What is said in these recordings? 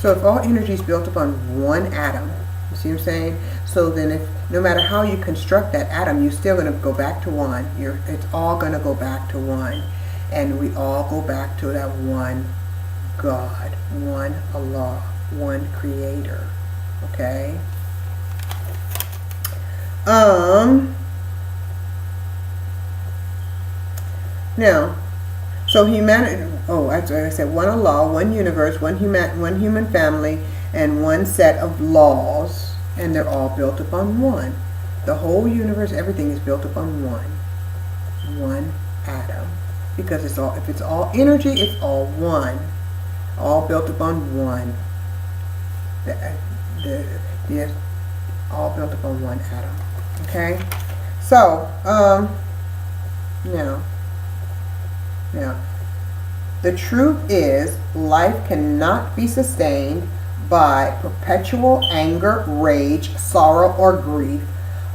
So if all energy is built upon one atom, you see what I'm saying? So then if, no matter how you construct that atom, you're still going to go back to one. It's all going to go back to one. And we all go back to that one God, one Allah, one Creator. Okay? Now, so humanity, as I said, one Allah, one universe, one human family, and one set of laws, and they're all built upon one. The whole universe, everything is built upon one atom. Because it's all, if it's all energy, it's all one. All built upon one. All built upon one atom. Okay? So, now, the truth is, life cannot be sustained by perpetual anger, rage, sorrow, or grief,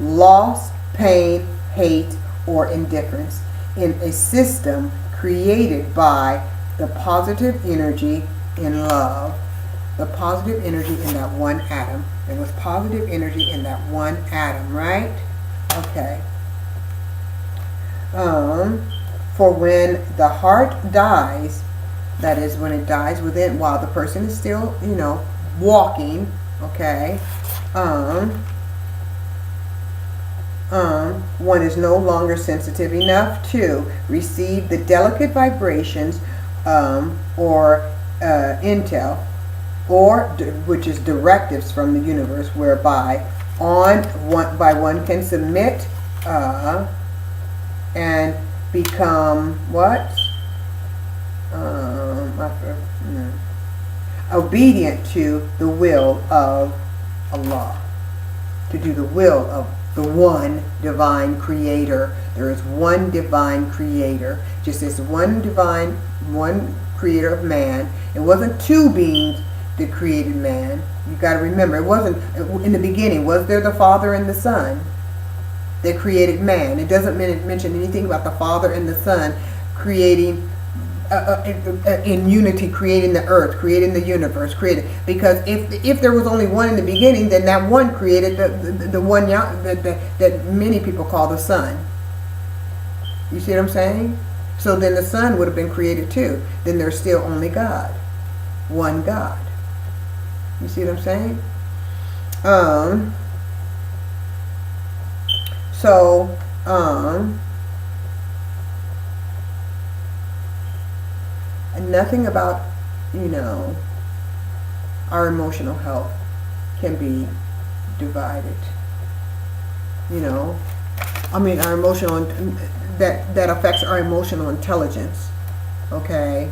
loss, pain, hate, or indifference in a system created by the positive energy in love. The positive energy in that one atom. There was positive energy in that one atom, right? Okay. For when the heart dies, that is when it dies within, while the person is still, walking, okay, one is no longer sensitive enough to receive the delicate vibrations or intel, or which is directives from the universe, whereby one can submit and become what? Obedient to the will of Allah, to do the will of the one divine creator. There is one divine creator, just as one creator of man. It wasn't two beings that created man. You got to remember, it wasn't in the beginning. Was there the Father and the Son that created man? It doesn't mention anything about the Father and the Son creating in unity, creating the earth, creating the universe, because if there was only one in the beginning, then that one created the one that many people call the Son. You see what I'm saying? So then the Son would have been created too. Then there's still only God, one God. You see what I'm saying? Nothing about, our emotional health can be divided. Our emotional, that affects our emotional intelligence. Okay?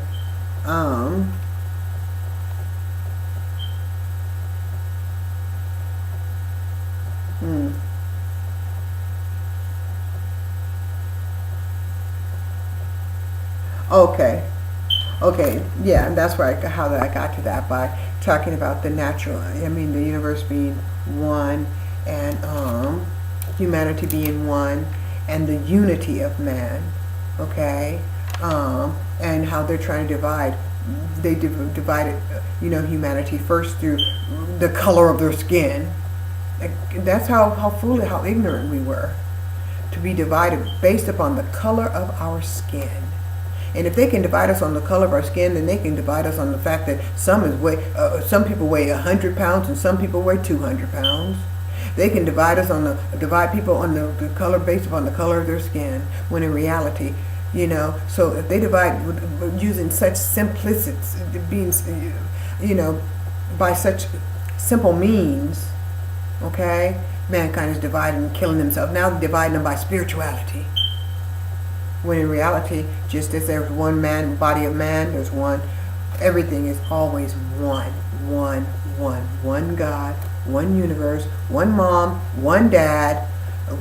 Okay, yeah, and that's where how I got to that, by talking about the natural, the universe being one, and humanity being one, and the unity of man, okay, and how they're trying to divide. They divided, humanity first through the color of their skin. That's how foolish, how ignorant we were, to be divided based upon the color of our skin. And if they can divide us on the color of our skin, then they can divide us on the fact that some people weigh 100 pounds and some people weigh 200 pounds. They can divide people on the color based upon the color of their skin, when in reality, so if they divide using such simplicity, by such simple means, okay, mankind is dividing and killing themselves. Now they're dividing them by spirituality. When in reality, just as there's one man, body of man, there's one, everything is always one God, one universe, one mom, one dad,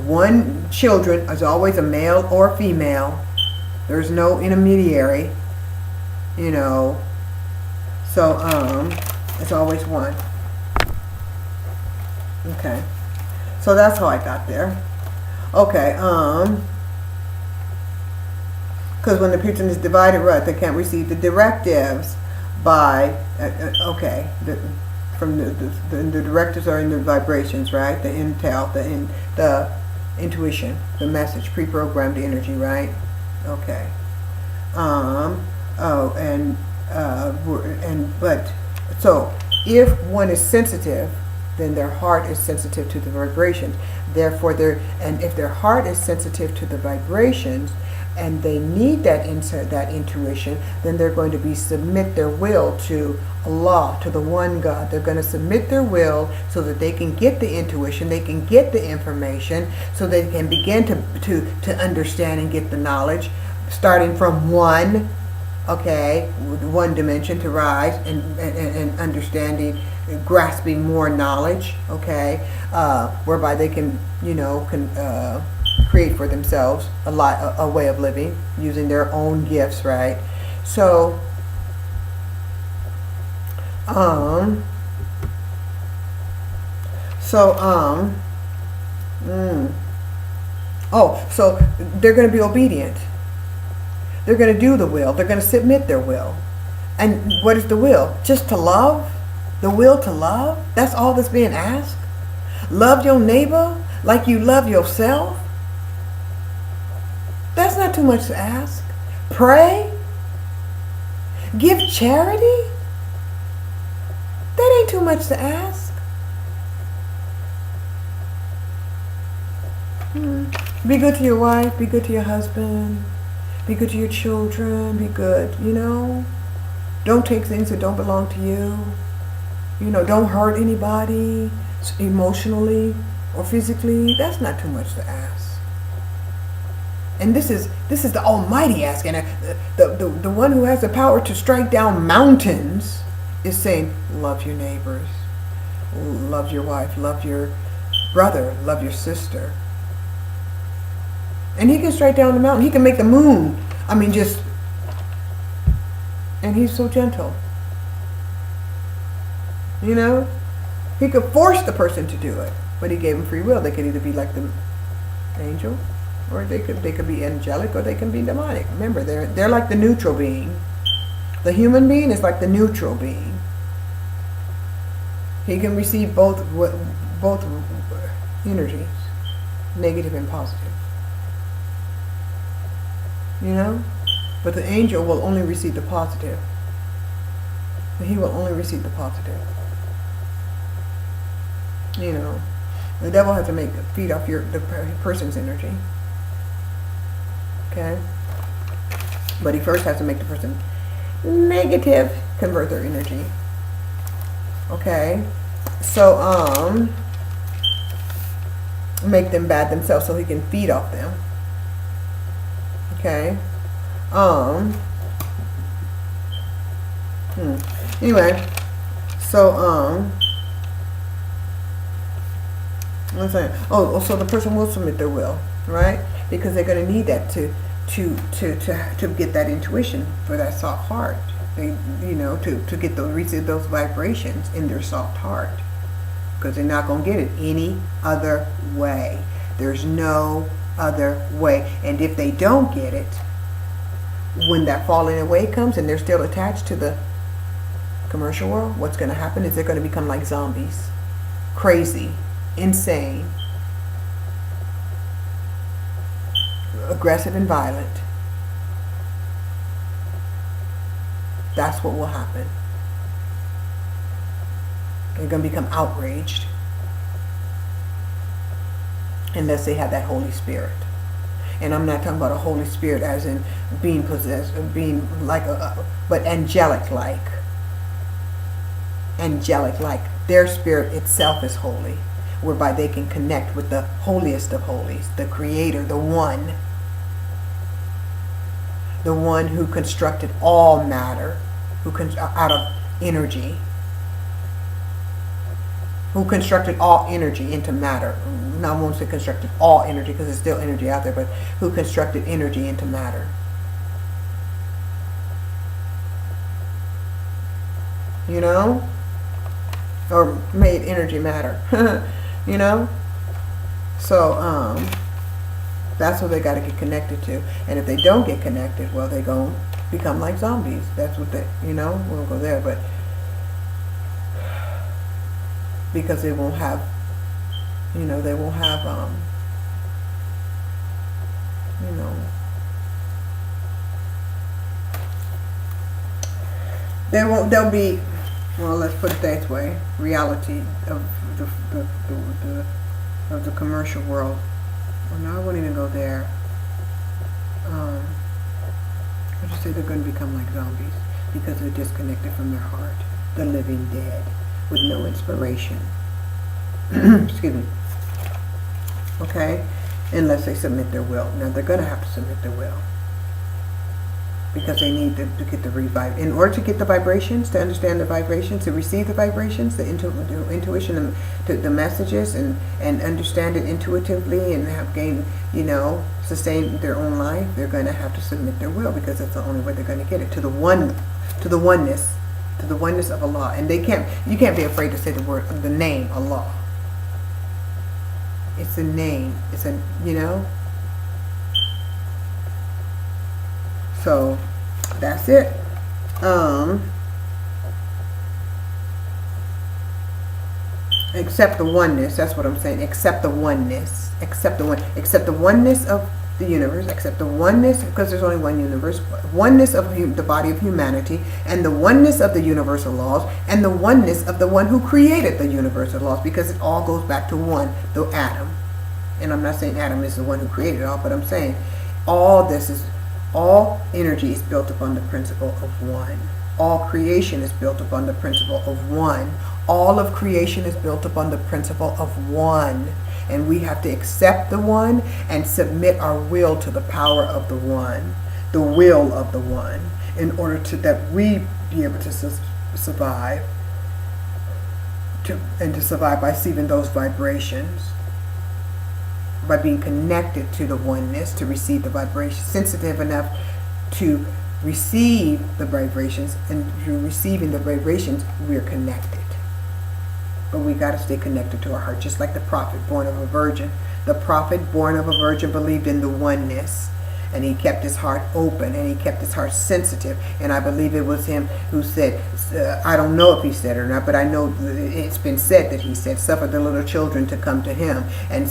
one children, is always a male or a female. There's no intermediary, so it's always one. Okay, so that's how I got there. Okay, because when the person is divided, right, they can't receive the directives. by, okay, from the directives are in the vibrations, right? The intel, the intuition, the message, pre-programmed energy, right? Okay. But so if one is sensitive, then their heart is sensitive to the vibrations. Therefore, if their heart is sensitive to the vibrations, and they need that intuition, then they're going to submit their will to Allah, to the one God. They're going to submit their will so that they can get the intuition, they can get the information, so they can begin to understand and get the knowledge, starting from one, okay, one dimension, to rise and understanding, grasping more knowledge, okay, whereby they can, create for themselves a way of living using their own gifts, right? So, so they're going to be obedient. They're going to do the will. They're going to submit their will. And what is the will? Just to love? The will to love? That's all that's being asked? Love your neighbor like you love yourself? That's not too much to ask. Pray? Give charity? That ain't too much to ask. Be good to your wife. Be good to your husband. Be good to your children. Be good, Don't take things that don't belong to you. Don't hurt anybody emotionally or physically. That's not too much to ask. And this is the Almighty asking. The one who has the power to strike down mountains is saying, love your neighbors, love your wife, love your brother, love your sister. And he can strike down the mountain. He can make the moon. And he's so gentle. He could force the person to do it, but he gave them free will. They could either be like the angel, or they could be angelic, or they can be demonic. Remember, they're like the neutral being. The human being is like the neutral being. He can receive both energies, negative and positive. But the angel will only receive the positive. He will only receive the positive. The devil has to feed off the person's energy. Okay? But he first has to make the person negative, convert their energy. Okay? So, make them bad themselves so he can feed off them. Okay? Anyway, so, what's that? So the person will submit their will, right? Because they're going to need that to get that intuition for that soft heart. To get receive those vibrations in their soft heart, because they're not going to get it any other way. There's no other way. And if they don't get it, when that falling away comes and they're still attached to the commercial world, what's going to happen is they're going to become like zombies, crazy, insane, aggressive and violent. That's what will happen. They're going to become outraged unless they have that Holy Spirit. And I'm not talking about a Holy Spirit as in being possessed, being like but angelic-like. Angelic-like. Their spirit itself is holy, whereby they can connect with the holiest of holies, the Creator, the One who constructed all matter, out of energy, who constructed all energy into matter. Now I won't say constructed all energy because there's still energy out there, but who constructed energy into matter. Or made energy matter. So that's what they got to get connected to. And if they don't get connected, well, they're going to become like zombies. That's what they, we won't go there, but because they won't have, they won't have, they'll be, well, let's put it that way, reality of the commercial world. Well, no, I won't even go there. I just say they're going to become like zombies because they're disconnected from their heart, the living dead, with no inspiration. Excuse me. Okay? Unless they submit their will. Now, they're going to have to submit their will because they need to get the revive. In order to get the vibrations, to understand the vibrations, to receive the vibrations, the intuition, the messages, and understand it intuitively and have gained, sustain their own life, they're going to have to submit their will because that's the only way they're going to get it to the oneness of Allah. And you can't be afraid to say the name Allah. It's a name. It's a, So that's it. Accept the oneness. That's what I'm saying. Accept the oneness. Accept the oneness of the universe. Accept the oneness, because there's only one universe. Oneness of the body of humanity, and the oneness of the universal laws, and the oneness of the one who created the universal laws, because it all goes back to one, the Adam. And I'm not saying Adam is the one who created it all, but I'm saying all energy is built upon the principle of one. All creation is built upon the principle of one. All of creation is built upon the principle of one. And we have to accept the one and submit our will to the power of the one, the will of the one, in order that we be able to survive, to survive by receiving those vibrations, by being connected to the oneness, to receive the vibrations, sensitive enough to receive the vibrations, and through receiving the vibrations, we're connected. But we got to stay connected to our heart, just like the prophet born of a virgin. The prophet born of a virgin believed in the oneness, and he kept his heart open, and he kept his heart sensitive. And I believe it was him who said, I don't know if he said it or not, but I know it's been said that he said, suffer the little children to come to him, and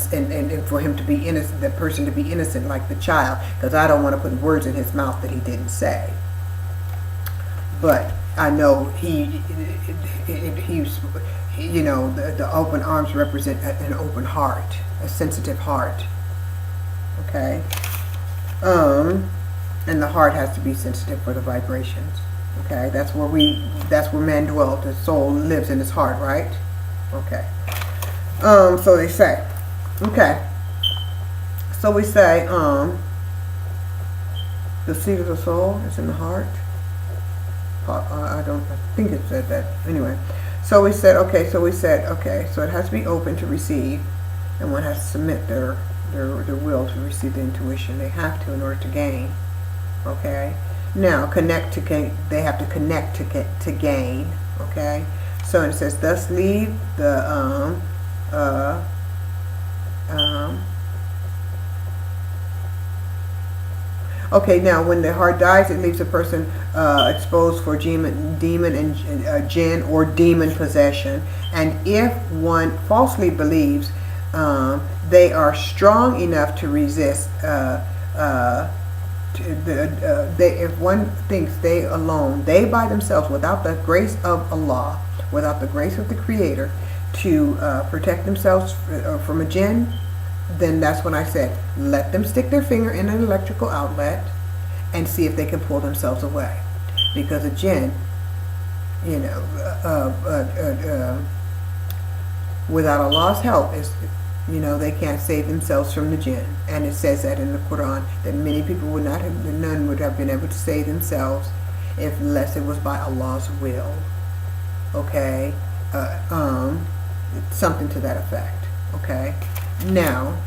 for him to be innocent, the person to be innocent like the child, because I don't want to put words in his mouth that he didn't say. But I know he's, the open arms represent an open heart, a sensitive heart. Okay? And the heart has to be sensitive for the vibrations. Okay? That's where man dwells. The soul lives in his heart, right? Okay. So they say. Okay. So we say, the seat of the soul is in the heart. I think it said that. Anyway. So we said, okay, so it has to be open to receive, and one has to submit their will to receive the intuition. They have to in order to gain. Okay? Now, they have to connect to gain. Okay? So it says, thus leave the, okay, now when the heart dies, it leaves a person exposed for demon and jinn or demon possession. And if one falsely believes they are strong enough to resist, if one thinks they alone, they by themselves, without the grace of Allah, without the grace of the Creator, to protect themselves from a jinn, then that's when I said, let them stick their finger in an electrical outlet and see if they can pull themselves away. Because a jinn, without Allah's help, they can't save themselves from the jinn. And it says that in the Quran, that many people none would have been able to save themselves unless it was by Allah's will. Okay? Something to that effect. Okay? Now,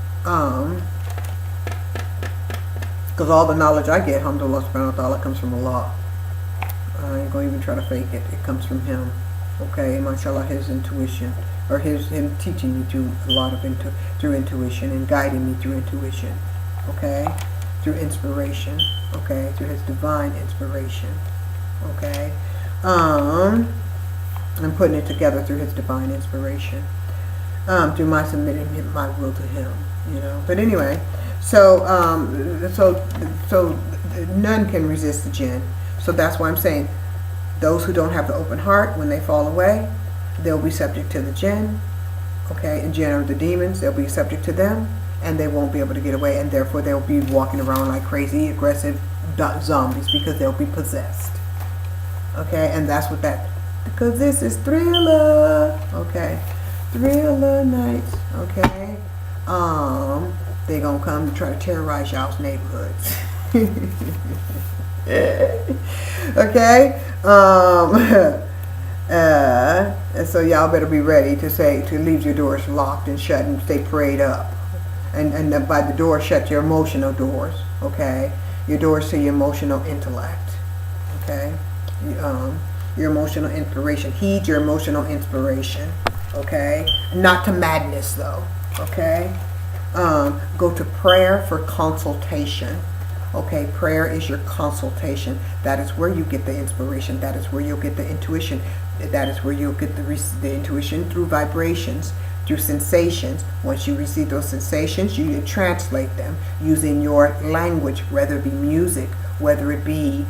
because all the knowledge I get, alhamdulillah subhanahu wa ta'ala, comes from Allah. I ain't going to even try to fake it. It comes from Him. Okay, mashallah, His intuition, or Him teaching me through a lot of through intuition and guiding me through intuition. Okay, through inspiration, okay, through his divine inspiration, okay. I'm putting it together through his divine inspiration, through my submitting my will to him, you know. But anyway, so none can resist the jinn. So that's why I'm saying those who don't have the open heart, when they fall away, they'll be subject to the jinn, okay, and jinn are the demons. They'll be subject to them, and they won't be able to get away, and therefore they'll be walking around like crazy, aggressive zombies because they'll be possessed, okay. And that's what that, because this is Thriller, okay, Thriller nights, okay. They gonna come to try to terrorize y'all's neighborhoods. Okay. And so y'all better be ready to leave your doors locked and shut and stay prayed up. And by the door, shut your emotional doors, okay? Your doors to your emotional intellect, okay? Your emotional inspiration. Heed your emotional inspiration, okay? Not to madness, though, okay? Go to prayer for consultation. Okay, prayer is your consultation. That is where you get the inspiration. That is where you'll get the intuition. That is where you'll get the intuition through vibrations, through sensations. Once you receive those sensations, you translate them using your language, whether it be music, whether it be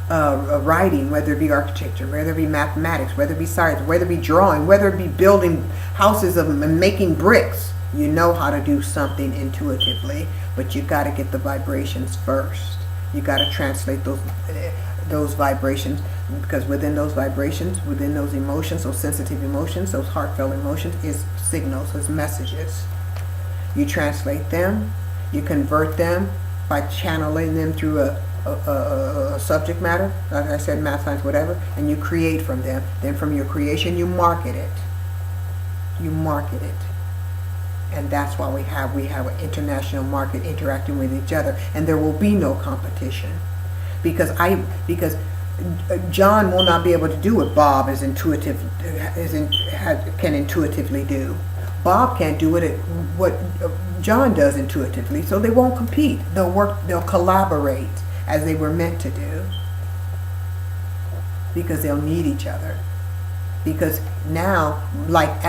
writing, whether it be architecture, whether it be mathematics, whether it be science, whether it be drawing, whether it be building houses and making bricks. You know how to do something intuitively, but you got to get the vibrations first. You got to translate those vibrations, because within those vibrations, within those emotions, those sensitive emotions, those heartfelt emotions, is signals, is messages. You translate them, you convert them by channeling them through a subject matter, like I said, math, science, whatever, and you create from them. Then from your creation, you market it. You market it. And that's why we have an international market interacting with each other, and there will be no competition, because John will not be able to do what Bob can intuitively do. Bob can't do what John does intuitively, so they won't compete. They'll collaborate as they were meant to do, because they'll need each other. Because now, like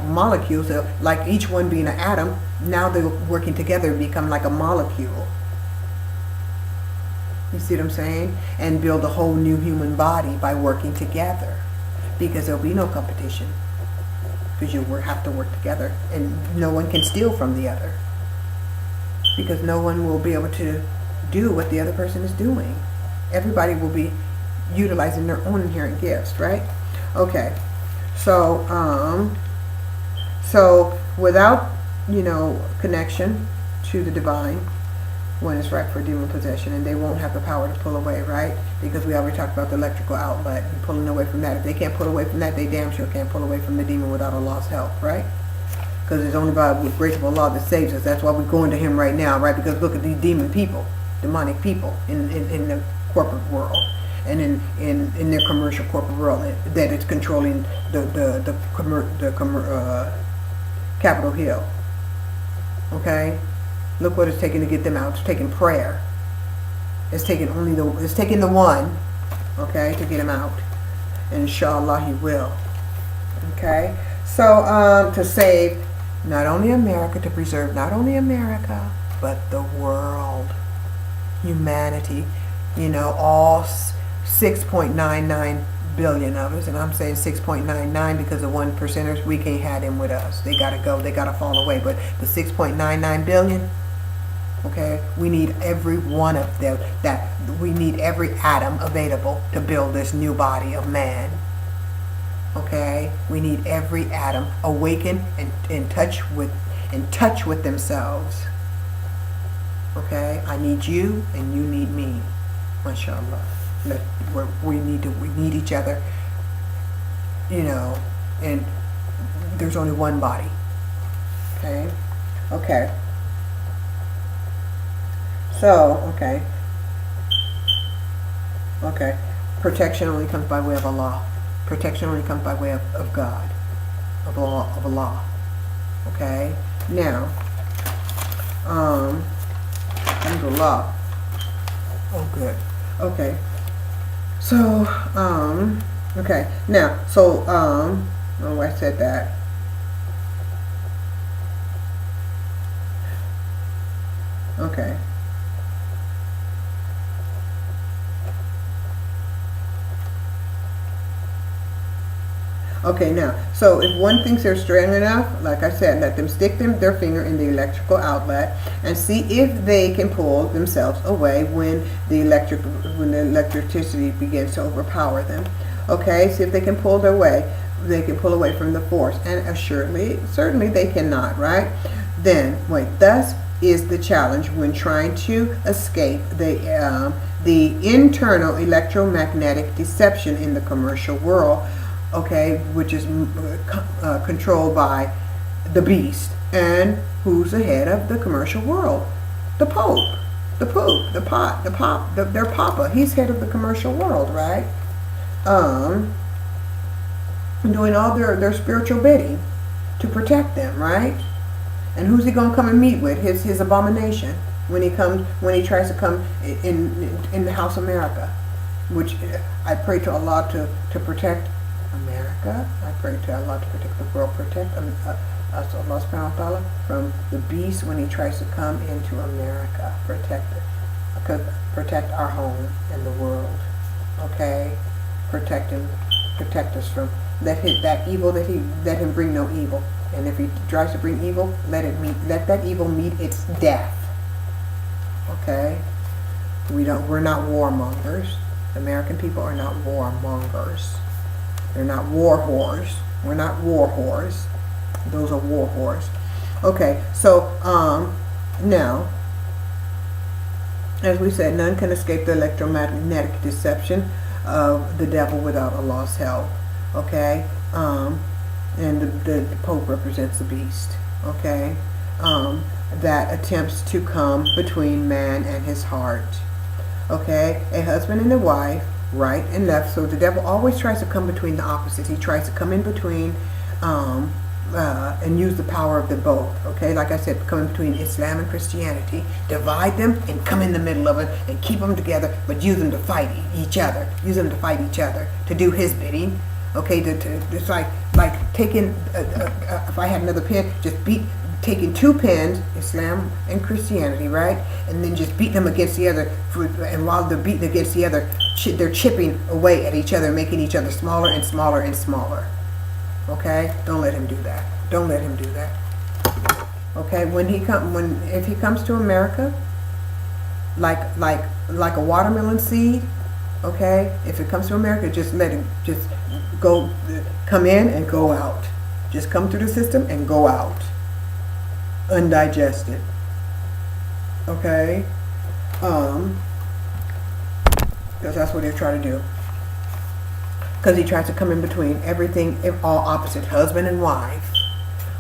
molecules, like each one being an atom, now they're working together to become like a molecule. You see what I'm saying? And build a whole new human body by working together. Because there'll be no competition. Because you have to work together. And no one can steal from the other. Because no one will be able to do what the other person is doing. Everybody will be utilizing their own inherent gifts, right? Okay, so without, connection to the divine, one is ripe for demon possession, and they won't have the power to pull away, right? Because we already talked about the electrical outlet and pulling away from that. If they can't pull away from that, they damn sure can't pull away from the demon without Allah's help, right? Because it's only by the grace of Allah that saves us. That's why we're going to Him right now, right? Because look at these demonic people in the corporate world. And in their commercial corporate world, that it's controlling the Capitol Hill. Okay, look what it's taking to get them out. It's taking prayer. It's taking the one, okay, to get him out. And inshallah he will. Okay, so to save not only America, to preserve not only America but the world, humanity. All 6.99 billion of us, and I'm saying 6.99 because the 1%ers, we can't have them with us. They gotta go, they gotta fall away. But the 6.99 billion, okay, we need every one of them. We need every atom available to build this new body of man. Okay, we need every atom awakened and in touch with themselves. Okay, I need you and you need me. MashaAllah. We need each other, and there's only one body. Okay. So, protection only comes by way of Allah. Protection only comes by way of God, of Allah. Okay, Now, under law. Oh, good. Okay. So, okay. Now, so, oh, I said that. Okay. Okay, now, so if one thinks they're strong enough, like I said, let them stick their finger in the electrical outlet and see if they can pull themselves away when the electricity begins to overpower them. Okay, see if they can pull their way. They can pull away from the force, and certainly they cannot, right? Then, thus is the challenge when trying to escape the internal electromagnetic deception in the commercial world. Okay, which is controlled by the beast. And who's the head of the commercial world? The Pope, their Papa. He's head of the commercial world, right? Doing all their spiritual bidding to protect them, right? And who's he gonna come and meet with? His abomination when he tries to come in the House America, which I pray to Allah to protect America. I pray to Allah to protect the world, protect us, Allah subhanahu wa ta'ala, from the beast when he tries to come into America. Protect our home and the world. Okay? Protect us from let him bring no evil. And if he tries to bring evil, let that evil meet its death. Okay? We're not warmongers. American people are not warmongers. They're not war whores. We're not war whores. Those are war whores. Okay, so now, as we said, none can escape the electromagnetic deception of the devil without Allah's help. Okay, and the Pope represents the beast. Okay, that attempts to come between man and his heart. Okay, a husband and a wife, right and left. So the devil always tries to come between the opposites. He tries to come in between and use the power of the both. Okay, like I said, come in between Islam and Christianity, divide them and come in the middle of it and keep them together, but use them to fight each other. Use them to fight each other, to do his bidding. Okay, it's like taking, if I had another pen, just taking two pens, Islam and Christianity, right? And then just beating them against the other. And while they're beating against the other, they're chipping away at each other, making each other smaller and smaller and smaller. Okay? Don't let him do that. Don't let him do that. Okay? If he comes to America, like a watermelon seed, okay? If it comes to America, just let him come in and go out. Just come through the system and go out. Undigested. Okay? Because that's what he's trying to do. Because he tries to come in between everything, all opposite, husband and wife.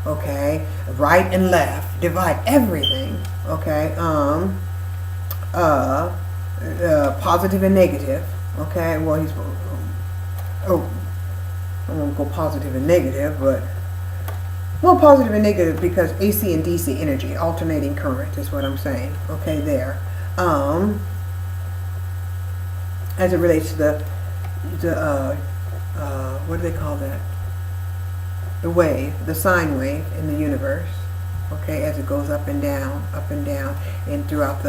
Okay? Right and left. Divide everything. Okay? Positive and negative. Okay? Well, I won't go positive and negative, but positive and negative, because AC and DC energy, alternating current is what I'm saying. Okay, there. As it relates to the what do they call that? The wave, the sine wave in the universe. Okay, as it goes up and down, and throughout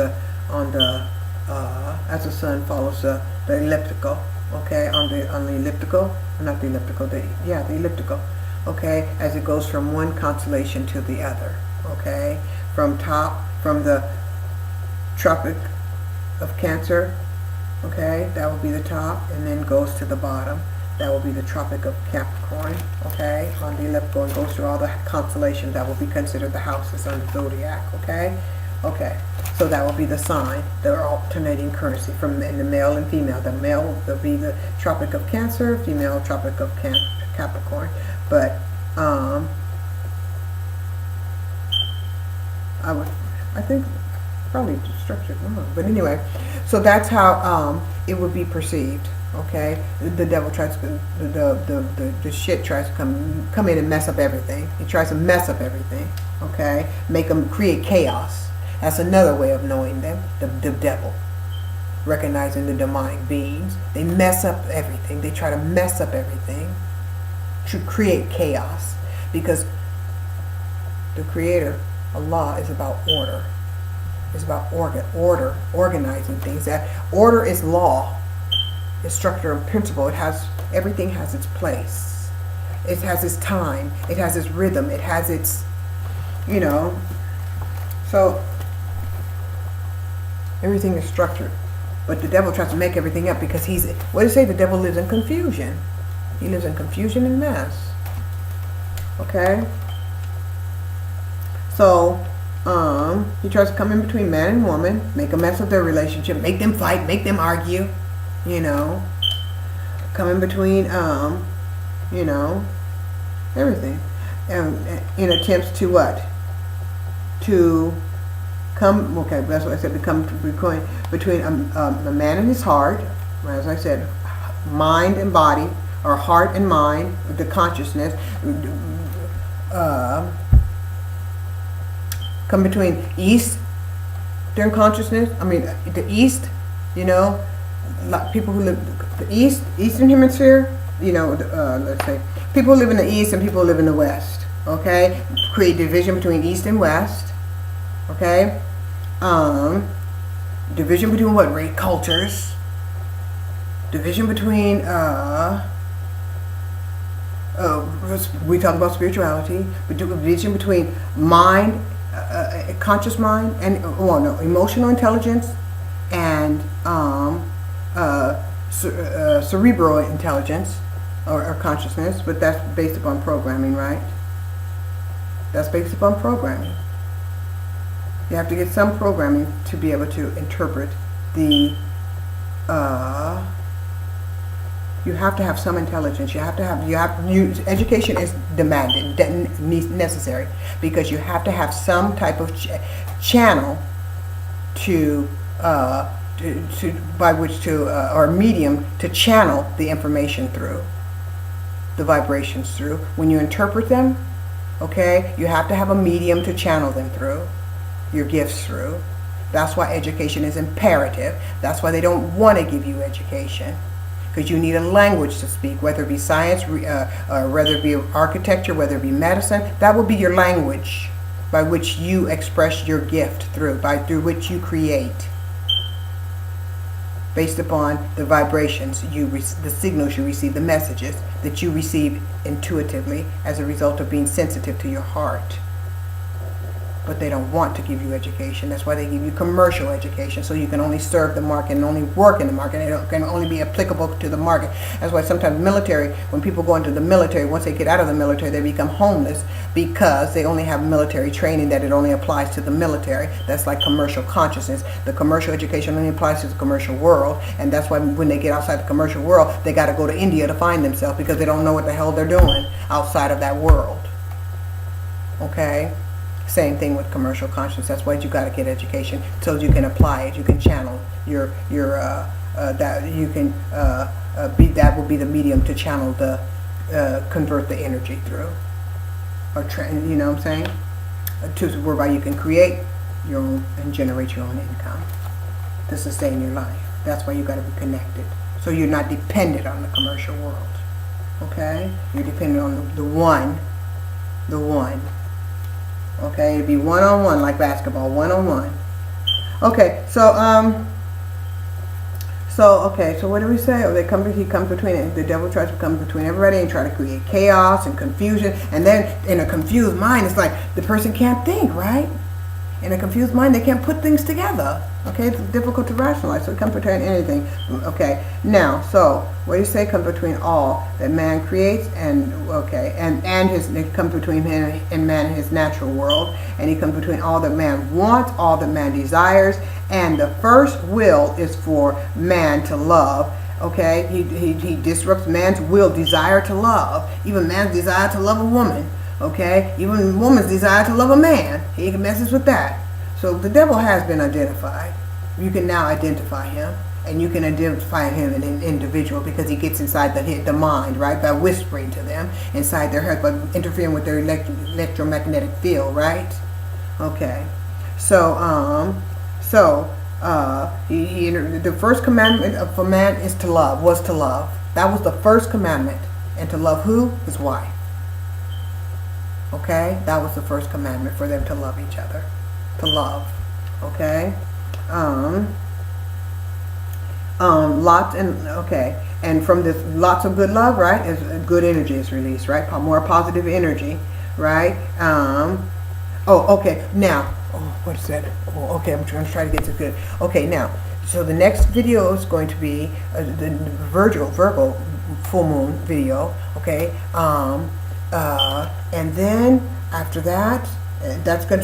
as the sun follows the elliptical. Okay, on the elliptical, not the elliptical, the elliptical. Okay, as it goes from one constellation to the other. Okay, from the Tropic of Cancer. Okay, that will be the top, and then goes to the bottom. That will be the Tropic of Capricorn. Okay, on the elliptical, and goes through all the constellations that will be considered the houses on the zodiac. Okay, so that will be the sign, the alternating currency in the male and female. The male will be the Tropic of Cancer, female Tropic of Capricorn. But I think probably structured wrong. But anyway, so that's how it would be perceived. Okay, the devil tries to the shit tries to come in and mess up everything. He tries to mess up everything. Okay, make them create chaos. That's another way of knowing them. The devil, recognizing the demonic beings. They mess up everything. They try to mess up everything to create chaos, because the Creator, Allah, is about order. It's about order, organizing things. That order is law. Its structure and principle. Everything has its place. It has its time. It has its rhythm. It has its, so everything is structured. But the devil tries to make everything up, because what do you say? The devil lives in confusion. He lives in confusion and mess. Okay? So, he tries to come in between man and woman, make a mess of their relationship, make them fight, make them argue. Come in between, everything. In attempts to what? To come, okay, that's what I said, to come between a man and his heart, as I said, mind and body, or heart and mind, the consciousness, come between Eastern consciousness, the East, people who live the Eastern hemisphere, let's say people who live in the East and people who live in the West. Okay, create division between East and West. Okay, division between what? Race, cultures. Division between we talk about spirituality. Division between mind, conscious mind, and emotional intelligence, and cerebral intelligence or consciousness, but that's based upon programming, right? That's based upon programming. You have to get some programming to be able to interpret the. You have to have some intelligence. Education is demanded, necessary, because you have to have some type of channel by which to or medium to channel the information through, the vibrations through. When you interpret them, okay, you have to have a medium to channel them through, your gifts through. That's why education is imperative. That's why they don't want to give you education, because you need a language to speak, whether it be science, whether it be architecture, whether it be medicine. That will be your language by which you express your gift through which you create, based upon the vibrations, the signals you receive, the messages that you receive intuitively as a result of being sensitive to your heart. But they don't want to give you education. That's why they give you commercial education, so you can only serve the market and only work in the market, and it can only be applicable to the market. That's why sometimes military, when people go into the military, once they get out of the military, they become homeless, because they only have military training that it only applies to the military. That's like commercial consciousness. The commercial education only applies to the commercial world, and that's why when they get outside the commercial world, they got to go to India to find themselves, because they don't know what the hell they're doing outside of that world. Okay? Same thing with commercial consciousness. That's why you got to get education, so you can apply it. You can channel that will be the medium to channel convert the energy through, or you know what I'm saying, whereby you can create your own and generate your own income to sustain your life. That's why you got to be connected, so you're not dependent on the commercial world. Okay, you're dependent on the one. Okay, it'd be one-on-one, like basketball, one-on-one. Okay, so what do we say? Oh, he comes between it. The devil tries to come between everybody and try to create chaos and confusion. And then in a confused mind, it's like the person can't think, right? In a confused mind, they can't put things together. Okay, it's difficult to rationalize, so it comes between anything. Okay, now, so what do you say comes between all that man creates and it comes between him and man and his natural world, and he comes between all that man wants, all that man desires, and the first will is for man to love. Okay, he disrupts man's will, desire to love, even man's desire to love a woman. Okay, even woman's desire to love a man, he messes with that. So the devil has been identified. You can now identify him. And you can identify him as an individual because he gets inside the mind, right? By whispering to them inside their head, by interfering with their electromagnetic field, right? Okay. So, the first commandment for man is to love, was to love. That was the first commandment. And to love who? His wife. Okay? That was the first commandment, for them to love each other. To love. Okay? And from this lots of good love, right, is good energy is released, right? More positive energy, right? Now, what is that? Okay, I'm trying to get to good. Okay, now, so the next video is going to be the Virgo full moon video, okay? And then after that,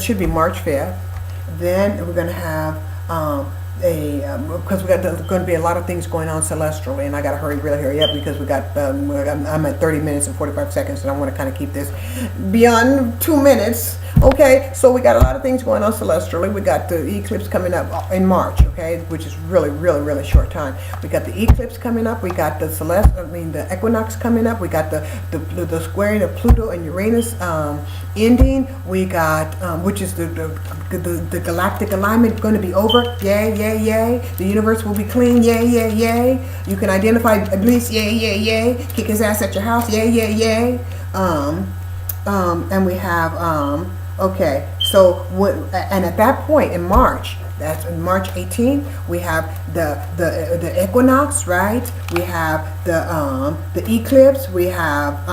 should be March 5th. Then we're gonna have because there's going to be a lot of things going on celestially, and I got to really hurry up because I'm at 30 minutes and 45 seconds, and I want to kind of keep this beyond 2 minutes. Okay, so we got a lot of things going on celestially. We got the eclipse coming up in March, okay, which is really short time. We got the eclipse coming up. We got the equinox coming up. We got the squaring of Pluto and Uranus ending. We got which is the galactic alignment going to be over. Yay. The universe will be clean. Yay. You can identify Iblis. Yay. Kick his ass at your house. Yay. And we have and at that point in March, that's in March 18th, we have the equinox, right? We have the eclipse. We have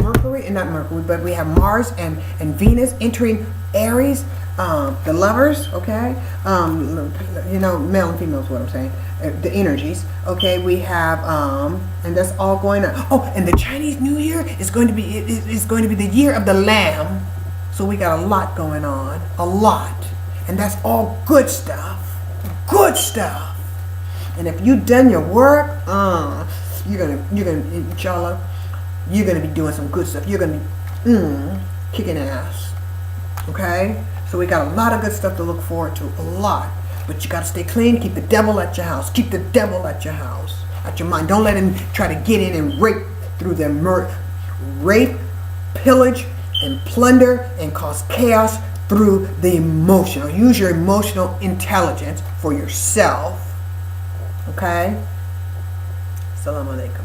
Mercury, and not Mercury, but we have Mars and Venus entering Aries. The lovers, okay, male and female is what I'm saying, the energies, okay, we have, and that's all going on. Oh, and the Chinese New Year is going to be the year of the Lamb, so we got a lot going on, and that's all good stuff, and if you done your work, you're gonna, inshallah, you're gonna be doing some good stuff, you're gonna be, kicking ass, okay? So we got a lot of good stuff to look forward to, a lot. But you got to stay clean. Keep the devil at your house. Keep the devil at your house, at your mind. Don't let him try to get in and rape through their rape, pillage, and plunder, and cause chaos through the emotional. Use your emotional intelligence for yourself. Okay? Assalamu alaikum.